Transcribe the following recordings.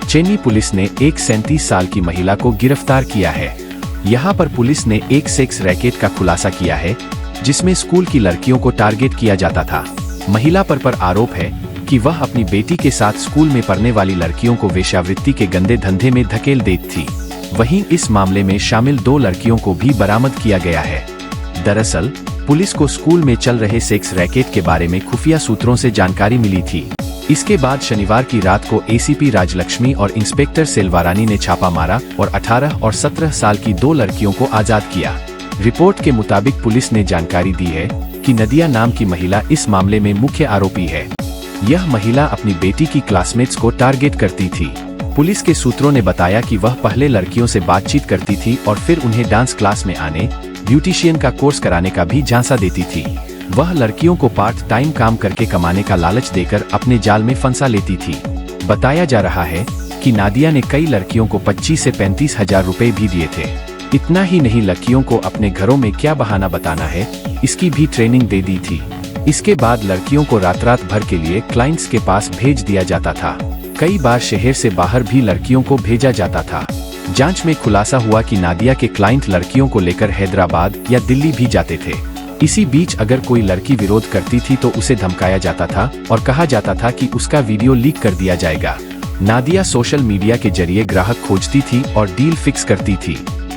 Chennai police ने एक 37 साल की महिला को गिरफ्तार किया है। यहाँ पर पुलिस ने एक सेक्स रैकेट का खुलासा किया है जिसमें स्कूल की लड़कियों को टारगेट किया जाता था। महिला पर आरोप है कि वह अपनी बेटी के साथ स्कूल में पढ़ने वाली लड़कियों को वेश्यावृत्ति के गंदे धंधे में धकेल देती थी। वहीं इस मामले में शामिल 2 लड़कियों को भी बरामद किया गया है। दरअसल पुलिस को स्कूल में चल रहे सेक्स रैकेट के बारे में खुफिया सूत्रों से जानकारी मिली थी। इसके बाद शनिवार की रात को एसीपी राजलक्ष्मी और इंस्पेक्टर सेल्वारानी ने छापा मारा और 18 और 17 साल की 2 लड़कियों को आजाद किया। रिपोर्ट के मुताबिक पुलिस ने जानकारी दी है कि नदिया नाम की महिला इस मामले में मुख्य आरोपी है। यह महिला अपनी बेटी की क्लासमेट्स को टारगेट करती थी। पुलिस के सूत्रों ने बताया कि वह पहले लड़कियों से बातचीत करती थी और फिर उन्हें डांस क्लास में आने, ब्यूटिशियन का कोर्स कराने का भी झांसा देती थी। वह लड़कियों को पार्ट टाइम काम करके कमाने का लालच देकर अपने जाल में फंसा लेती थी। बताया जा रहा है कि नादिया ने कई लड़कियों को 25 से 35 हजार रुपए भी दिए थे। इतना ही नहीं, लड़कियों को अपने घरों में क्या बहाना बताना है इसकी भी ट्रेनिंग दे दी थी। इसके बाद लड़कियों को रात भर के लिए क्लाइंट्स के पास भेज दिया जाता था। कई बार शहर से बाहर भी लड़कियों को भेजा जाता था। जांच में खुलासा हुआ कि नादिया के क्लाइंट लड़कियों को लेकर हैदराबाद या दिल्ली भी जाते थे। इसी बीच अगर कोई लड़की विरोध करती थी तो उसे धमकाया जाता था और कहा जाता था कि उसका वीडियो लीक कर दिया जाएगा। नादिया सोशल मीडिया के जरिए ग्राहक खोजती थी और डील फिक्स करती थी।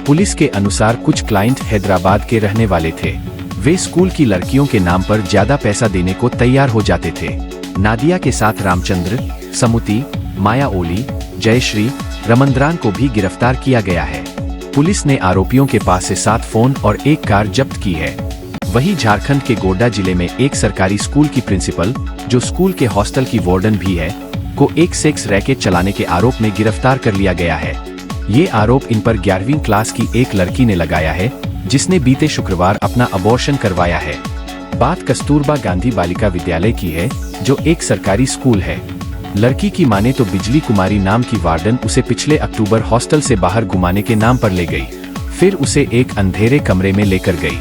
पुलिस के अनुसार कुछ क्लाइंट हैदराबाद के रहने वाले थे। वे स्कूल की लड़कियों के नाम पर ज्यादा पैसा देने को तैयार हो जाते थे। नादिया के साथ रामचंद्र, समुति, माया ओली, जयश्री, रमंद्रान को भी गिरफ्तार किया गया है। पुलिस ने आरोपियों के पास से 7 फोन और 1 कार जब्त की है। वहीं झारखंड के गोड्डा जिले में एक सरकारी स्कूल की प्रिंसिपल, जो स्कूल के हॉस्टल की वार्डन भी है, को एक सेक्स रैकेट चलाने के आरोप में गिरफ्तार कर लिया गया है। ये आरोप इन पर 11वीं क्लास की एक लड़की ने लगाया है जिसने बीते शुक्रवार अपना अबॉर्शन करवाया है। बात कस्तूरबा गांधी बालिका विद्यालय की है जो एक सरकारी स्कूल है। लड़की की माने तो बिजली कुमारी नाम की वार्डन उसे पिछले अक्टूबर हॉस्टल से बाहर घुमाने के नाम पर ले गई। फिर उसे एक अंधेरे कमरे में लेकर गई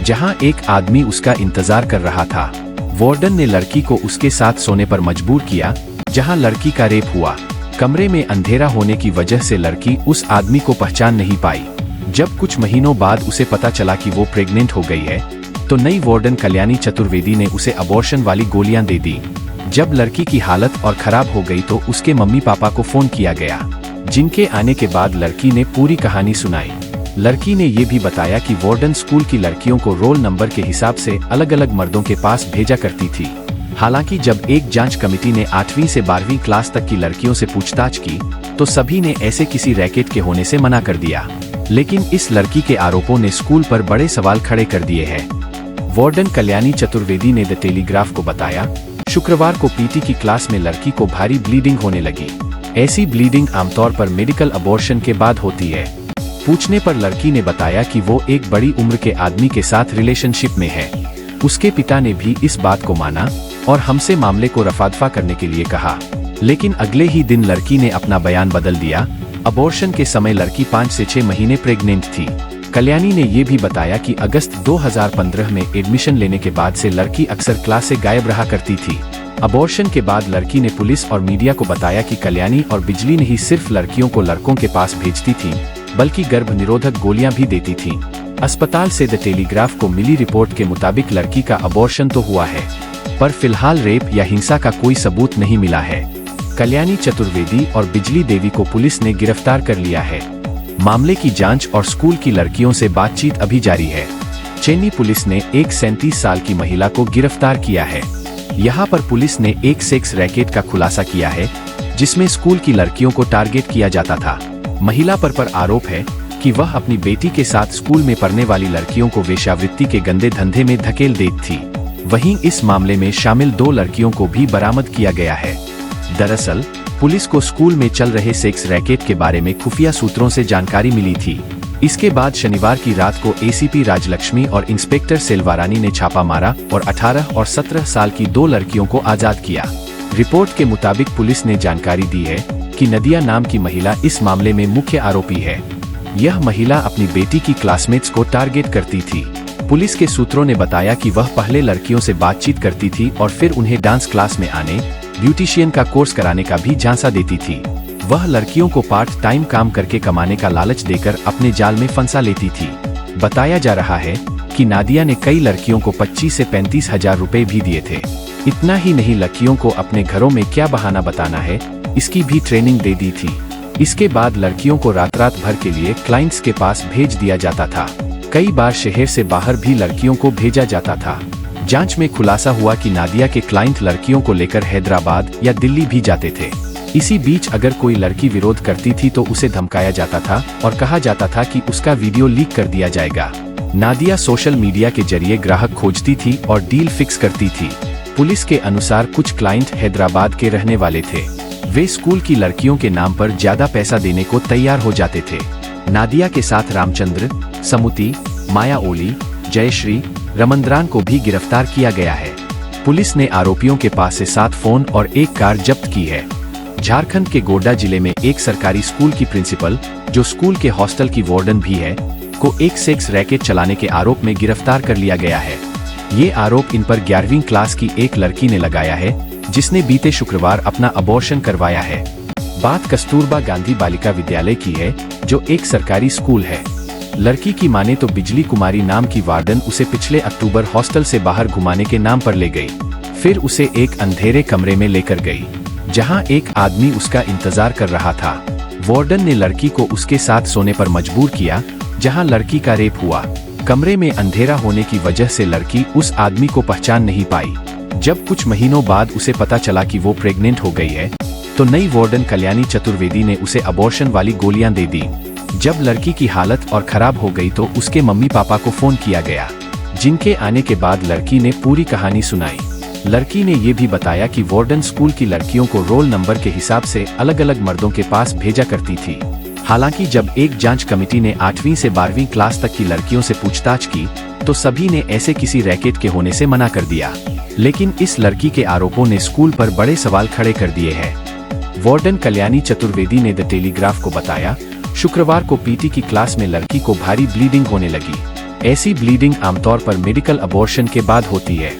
जहां एक आदमी उसका इंतजार कर रहा था। वार्डन ने लड़की को उसके साथ सोने पर मजबूर किया जहां लड़की का रेप हुआ। कमरे में अंधेरा होने की वजह से लड़की उस आदमी को पहचान नहीं पाई। जब कुछ महीनों बाद उसे पता चला कि वो प्रेग्नेंट हो गई है तो नई वार्डन कल्याणी चतुर्वेदी ने उसे अबॉर्शन वाली गोलियां दे दी। जब लड़की की हालत और खराब हो गई तो उसके मम्मी पापा को फोन किया गया, जिनके आने के बाद लड़की ने पूरी कहानी सुनाई। लड़की ने ये भी बताया कि वार्डन स्कूल की लड़कियों को रोल नंबर के हिसाब से अलग अलग मर्दों के पास भेजा करती थी। हालांकि जब एक जांच कमेटी ने 8वीं से 12वीं क्लास तक की लड़कियों से पूछताछ की तो सभी ने ऐसे किसी रैकेट के होने से मना कर दिया। लेकिन इस लड़की के आरोपों ने स्कूल पर बड़े सवाल खड़े कर दिए हैं। वार्डन कल्याणी चतुर्वेदी ने द टेलीग्राफ को बताया, शुक्रवार को पीटी की क्लास में लड़की को भारी ब्लीडिंग होने लगी। ऐसी ब्लीडिंग आमतौर पर मेडिकल अबॉर्शन के बाद होती है। पूछने पर लड़की ने बताया कि वो एक बड़ी उम्र के आदमी के साथ रिलेशनशिप में है। उसके पिता ने भी इस बात को माना और हमसे मामले को रफादफा करने के लिए कहा। लेकिन अगले ही दिन लड़की ने अपना बयान बदल दिया। अबॉर्शन के समय लड़की 5 से 6 महीने प्रेग्नेंट थी। कल्याणी ने ये भी बताया कि अगस्त 2015 में एडमिशन लेने के बाद से लड़की अक्सर क्लास से गायब रहा करती थी। अबॉर्शन के बाद लड़की ने पुलिस और मीडिया को बताया कि कल्याणी और बिजली नहीं सिर्फ लड़कियों को लड़कों के पास भेजती थी बल्कि गर्भ निरोधक गोलियां भी देती थी। अस्पताल से द टेलीग्राफ को मिली रिपोर्ट के मुताबिक लड़की का अबॉर्शन तो हुआ है पर फिलहाल रेप या हिंसा का कोई सबूत नहीं मिला है। कल्याणी चतुर्वेदी और बिजली देवी को पुलिस ने गिरफ्तार कर लिया है। मामले की जांच और स्कूल की लड़कियों से बातचीत अभी जारी है। चेन्नई पुलिस ने एक 37 साल की महिला को गिरफ्तार किया है। यहाँ पर पुलिस ने एक सेक्स रैकेट का खुलासा किया है जिसमें स्कूल की लड़कियों को टारगेट किया जाता था। महिला पर आरोप है कि वह अपनी बेटी के साथ स्कूल में पढ़ने वाली लड़कियों को वेश्यावृत्ति के गंदे धंधे में धकेल देती थी। वहीं इस मामले में शामिल 2 लड़कियों को भी बरामद किया गया है। दरअसल पुलिस को स्कूल में चल रहे सेक्स रैकेट के बारे में खुफिया सूत्रों से जानकारी मिली थी। इसके बाद शनिवार की रात को एसीपी राजलक्ष्मी और इंस्पेक्टर सेल्वारानी ने छापा मारा और 18 और 17 साल की 2 लड़कियों को आजाद किया। रिपोर्ट के मुताबिक पुलिस ने जानकारी दी है कि नदिया नाम की महिला इस मामले में मुख्य आरोपी है। यह महिला अपनी बेटी की क्लासमेट्स को टारगेट करती थी। पुलिस के सूत्रों ने बताया कि वह पहले लड़कियों से बातचीत करती थी और फिर उन्हें डांस क्लास में आने, ब्यूटिशियन का कोर्स कराने का भी झांसा देती थी। वह लड़कियों को पार्ट टाइम काम करके कमाने का लालच देकर अपने जाल में फंसा लेती थी। बताया जा रहा है कि नादिया ने कई लड़कियों को 25 से 35 हजार रुपए भी दिए थे। इतना ही नहीं, लड़कियों को अपने घरों में क्या बहाना बताना है इसकी भी ट्रेनिंग दे दी थी। इसके बाद लड़कियों को रात भर के लिए क्लाइंट्स के पास भेज दिया जाता था। कई बार शहर से बाहर भी लड़कियों को भेजा जाता था। जांच में खुलासा हुआ कि नादिया के क्लाइंट लड़कियों को लेकर हैदराबाद या दिल्ली भी जाते थे। इसी बीच अगर कोई लड़की विरोध करती थी तो उसे धमकाया जाता था और कहा जाता था कि उसका वीडियो लीक कर दिया जाएगा। नादिया सोशल मीडिया के जरिए ग्राहक खोजती थी और डील फिक्स करती थी। पुलिस के अनुसार कुछ क्लाइंट हैदराबाद के रहने वाले थे। वे स्कूल की लड़कियों के नाम पर ज्यादा पैसा देने को तैयार हो जाते थे। नादिया के साथ रामचंद्र, समुति, माया ओली, जयश्री, रमंद्रान को भी गिरफ्तार किया गया है। पुलिस ने आरोपियों के पास से 7 फोन और 1 कार जब्त की है। झारखंड के गोड्डा जिले में एक सरकारी स्कूल की प्रिंसिपल, जो स्कूल के हॉस्टल की वार्डन भी है, को एक सेक्स रैकेट चलाने के आरोप में गिरफ्तार कर लिया गया है। ये आरोप इन पर 11वीं क्लास की एक लड़की ने लगाया है, जिसने बीते शुक्रवार अपना अबॉर्शन करवाया है। बात कस्तूरबा गांधी बालिका विद्यालय की है, जो एक सरकारी स्कूल है। लड़की की माने तो बिजली कुमारी नाम की वार्डन उसे पिछले अक्टूबर हॉस्टल से बाहर घुमाने के नाम पर ले गई। फिर उसे एक अंधेरे कमरे में लेकर गई, जहां एक आदमी उसका इंतजार कर रहा था। वार्डन ने लड़की को उसके साथ सोने पर मजबूर किया, जहां लड़की का रेप हुआ। कमरे में अंधेरा होने की वजह से लड़की उस आदमी को पहचान नहीं पाई। जब कुछ महीनों बाद उसे पता चला कि वो प्रेग्नेंट हो गई है, तो नई वार्डन कल्याणी चतुर्वेदी ने उसे अबॉर्शन वाली गोलियां दे दी। जब लड़की की हालत और खराब हो गई तो उसके मम्मी पापा को फोन किया गया, जिनके आने के बाद लड़की ने पूरी कहानी सुनाई। लड़की ने ये भी बताया कि वार्डन स्कूल की लड़कियों को रोल नंबर के हिसाब से अलग अलग मर्दों के पास भेजा करती थी। हालांकि जब एक जांच कमेटी ने 8वीं से 12वीं क्लास तक की लड़कियों से पूछताछ की, तो सभी ने ऐसे किसी रैकेट के होने से मना कर दिया। लेकिन इस लड़की के आरोपों ने स्कूल पर बड़े सवाल खड़े कर दिए हैं। वार्डन कल्याणी चतुर्वेदी ने द टेलीग्राफ को बताया, शुक्रवार को पीटी की क्लास में लड़की को भारी ब्लीडिंग होने लगी। ऐसी ब्लीडिंग आमतौर पर मेडिकल अबॉर्शन के बाद होती है।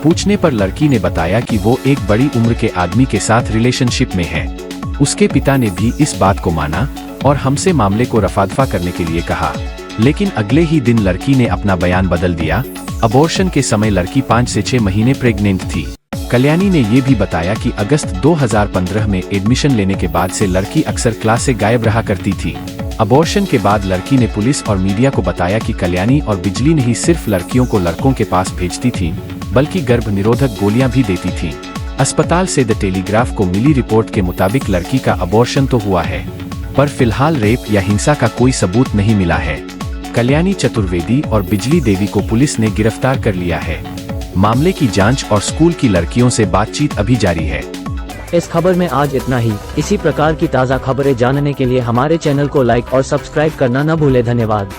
पूछने पर लड़की ने बताया कि वो एक बड़ी उम्र के आदमी के साथ रिलेशनशिप में है। उसके पिता ने भी इस बात को माना और हमसे मामले को रफादफा करने के लिए कहा, लेकिन अगले ही दिन लड़की ने अपना बयान बदल दिया। अबॉर्शन के समय लड़की 5 से 6 महीने प्रेग्नेंट थी। कल्याणी ने ये भी बताया कि अगस्त 2015 में एडमिशन लेने के बाद से लड़की अक्सर क्लास से गायब रहा करती थी। अबॉर्शन के बाद लड़की ने पुलिस और मीडिया को बताया कि कल्याणी और बिजली नहीं सिर्फ लड़कियों को लड़कों के पास भेजती थी, बल्कि गर्भ निरोधक गोलियां भी देती थी। अस्पताल से द टेलीग्राफ को मिली रिपोर्ट के मुताबिक लड़की का अबॉर्शन तो हुआ है, पर फिलहाल रेप या हिंसा का कोई सबूत नहीं मिला है। कल्याणी चतुर्वेदी और बिजली देवी को पुलिस ने गिरफ्तार कर लिया है। मामले की जांच और स्कूल की लड़कियों से बातचीत अभी जारी है। इस खबर में आज इतना ही। इसी प्रकार की ताज़ा खबरें जानने के लिए हमारे चैनल को लाइक और सब्सक्राइब करना न भूलें। धन्यवाद।